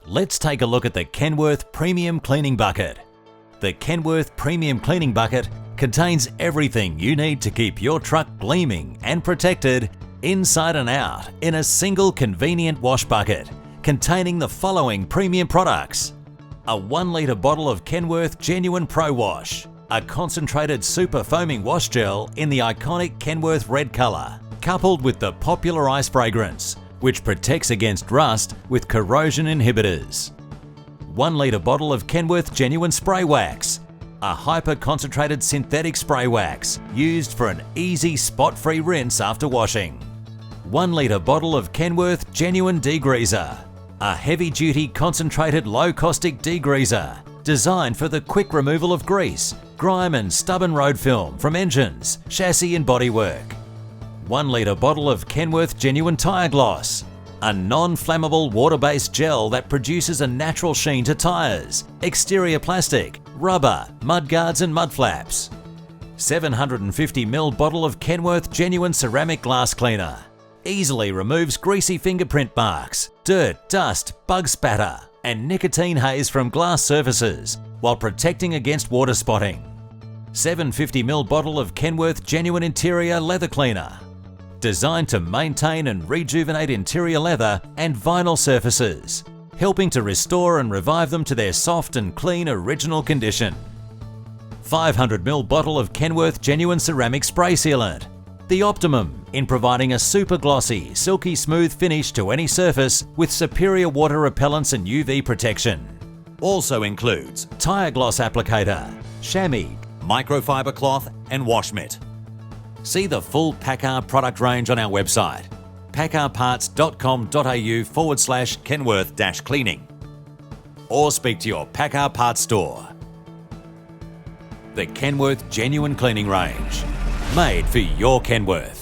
Let's take a look at the Kenworth Premium Cleaning Bucket. The Kenworth Premium Cleaning Bucket contains everything you need to keep your truck gleaming and protected inside and out in a single convenient wash bucket containing the following premium products: a 1 litre bottle of Kenworth Genuine Pro Wash, a concentrated super foaming wash gel in the iconic Kenworth red colour, coupled with the popular ice fragrance, which protects against rust with corrosion inhibitors. 1 litre bottle of Kenworth Genuine Spray Wax, a hyper-concentrated synthetic spray wax used for an easy spot-free rinse after washing. 1 litre bottle of Kenworth Genuine Degreaser, a heavy-duty concentrated low-caustic degreaser designed for the quick removal of grease, grime and stubborn road film from engines, chassis and bodywork. 1 litre bottle of Kenworth Genuine Tyre Gloss, a non-flammable water-based gel that produces a natural sheen to tyres, exterior plastic, rubber, mudguards and mud flaps. 750ml bottle of Kenworth Genuine Ceramic Glass Cleaner. Easily removes greasy fingerprint marks, dirt, dust, bug spatter, and nicotine haze from glass surfaces while protecting against water spotting. 750ml bottle of Kenworth Genuine Interior Leather Cleaner. Designed to maintain and rejuvenate interior leather and vinyl surfaces, helping to restore and revive them to their soft and clean original condition. 500ml bottle of Kenworth Genuine Ceramic Spray Sealant, the optimum in providing a super glossy, silky smooth finish to any surface with superior water repellence and UV protection. Also includes Tyre Gloss Applicator, Chamois, Microfibre Cloth and Mitt. See the full PACCAR product range on our website, paccarparts.com.au/Kenworth-cleaning, or speak to your PACCAR parts store. The Kenworth Genuine Cleaning Range, made for your Kenworth.